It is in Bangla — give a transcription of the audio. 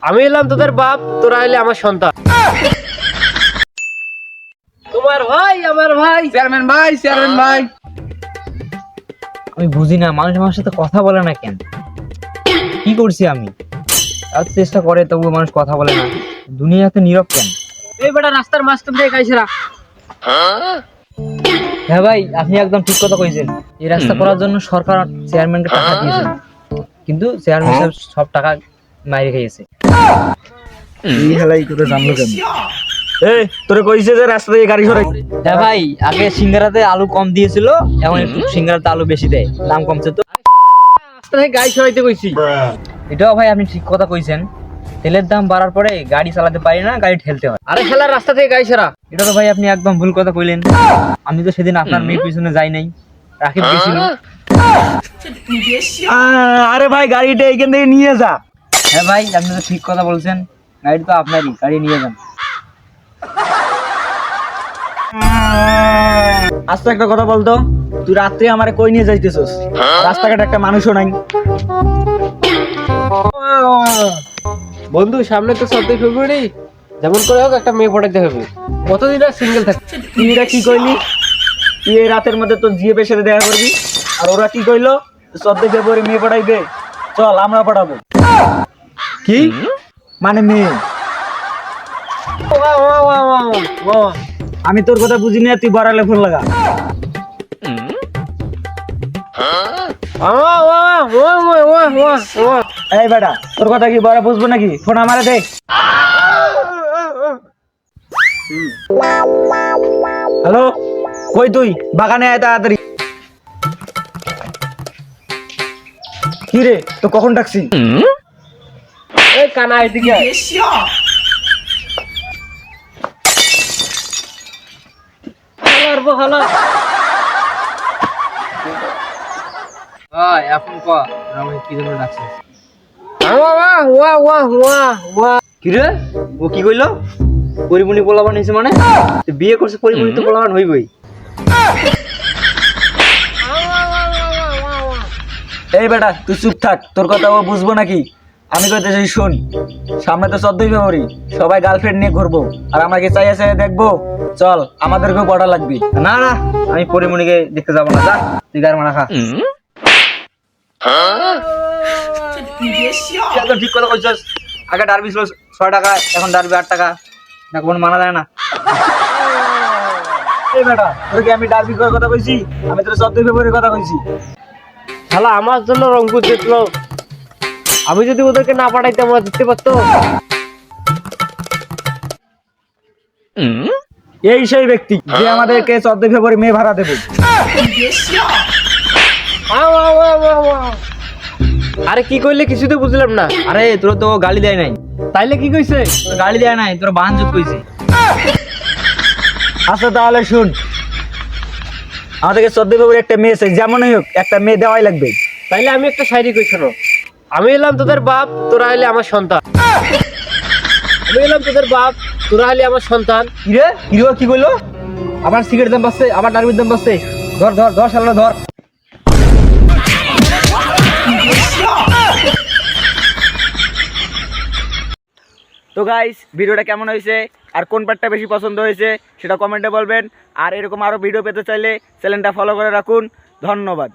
আমি এলাম তোদের বাপ, তোরা এলে আমার সন্তান। তোমার ভাই আমার ভাই। চেয়ারম্যান ভাই আমি বুঝি না মানুষ আমার সাথে কথা বলে না কেন। কি করছি আমি? এত চেষ্টা করে তবুও মানুষ কথা বলে না। দুনিয়াতে নীরব কেন? এই বেটা রাস্তার মাঝখান থেকে গাইছেরা। হ্যাঁ ভাই, আপনি একদম ঠিক কথা কইছেন। এই রাস্তা করার জন্য সরকার চেয়ারম্যানকে টাকা দিয়েছে, কিন্তু চেয়ারম্যান সাহেব সব টাকা মাইরে খেয়েছে। এই হেলাই করে জানলো কেন? এই তোরে কইছে যে রাস্তা দিয়ে গাড়ি সরাই। হ্যাঁ ভাই, আগে সিঙ্গারাতে আলু কম দিয়েছিল, এখন একটু সিঙ্গারাতে আলু বেশি দেয়, দাম কমছে তো। রাস্তা থেকে গাড়ি সরাইতে কইছি। এটাও ভাই আপনি ঠিক কথা কইছেন। তেলের দাম বাড়ার পরে গাড়ি চালাতে পারি না, গাড়ি ঠেলতে হয়। আরে শালা রাস্তা থেকে গাড়ি সরা। এটা তো ভাই আপনি একদম ভুল কথা কইলেন। আমি তো সেদিন আপনার মেয়ের পিছনে যাই নাই, রাকিব গেছিল। আরে ভাই গাড়িটা এইখান থেকে নিয়ে যা। হ্যাঁ ভাই, আপনি তো ঠিক কথা বলছেন। গাড়ি তো আপনারই, গাড়ি নিয়ে যান। আস্তে একটা কথা বলতো, তুই রাত্রে আমারে কই নিয়ে যাইতেছস? রাস্তাঘাটে একটা মানুষও নাই। বন্ধু সামনে তো 14 ফেব্রুয়ারি, যেমন করে হোক একটা মেয়ে পটাইতে হবে। কতদিন আর সিঙ্গেল থাকবে? তুই এটা কি কইলি? তুই এই রাতের মধ্যে তোর জিএপের সাথে দেখা করবি, আর ওরা কি কইলো? 14 ফেব্রুয়ারি মেয়ে পড়াইবে। চল আমরা পড়াবো। কি মানে মেয়ে? আমি তোর কথা বুঝি না, তুই বড়ালে ফোন লাগা। এই বেটা, তোর কথা কি বড় বুঝবো নাকি? ফোন আমারে দে। হ্যালো, কই তুই? বাগানে আয় তাড়াতাড়ি। কি রে, তো কখন ডাকছি? এই কানা এদিকে আয়। ভাই এখন ক আমি কি জন্য ডাকছিস? কি রে, ও কি কইলো? পরিমণি পোলাবান হয়েছে মানে? তো বিয়ে করছে পরিমণি তো পোলাবান হইবই। এই বেটা তুই চুপ থাক, তোর কথা ও বুঝবো নাকি? আমি কইতেছি শোন, সামনে তো 14 ফেব্রুয়ারি, সবাই গার্লফ্রেন্ড নিয়ে ঘুরবো, আর আমাকে চাইয়া চাইয়া দেখবো। চল আমাদেরকেও পড়া লাগবে। না না, আমি পরিমণিকে দেখতে যাবো না। যা তুই গার মারা খা। একদম ঠিক কথা কইছস। আগে ডারবি ছিল 6 টাকা, এখন ডারবি 8 টাকা। না কোন মানা যায় না। এই বেটা, তোর কি আমি ডার্বি করার কথা কইছি? আমি তোর 14 ফেব্রুয়ারির কথা কইছি। শালা আমার জন্য রংপুর দেখলো। আমি যদি ওদেরকে না পাঠাইতাম ওরা জিততে পারতো। এই সেই ব্যক্তি যে আমাদেরকে 14 ফেব্রুয়ারি মেয়ে ভাড়া দেবে। আরে কি কইলে কিছু তো বুঝলাম না। আরে তোর তো গালি দেয় নাই। তাইলে কি কইছে? তোর গালি দেয় নাই, তোর বাহান যোগ কইছে। আচ্ছা তাহলে শুন, আমাদেরকে 14 ফেব্রুয়ারি একটা মেয়ে চাই, যেমনই হোক একটা মেয়ে দেওয়াই লাগবে। তাইলে আমি একটা শায়রি কই শোনো। আমি এলাম তোদের বাপ, তোরা এলে আমার সন্তান। আমি এলাম তোদের বাপ, তোরা এলে আমার সন্তান। কিরে হিরো কি কইলো? আবার সিগারেট দাম বাড়ছে, আবার ডারবির দাম বাড়ছে। ধর ধর ধর শালা ধর। তো গাইস, ভিডিওটা কেমন হয়েছে আর কোন পার্টটা বেশি পছন্দ হয়েছে সেটা কমেন্টে বলবেন। আর এরকম আরো ভিডিও পেতে চাইলে চ্যানেলটা ফলো করে রাখুন। ধন্যবাদ।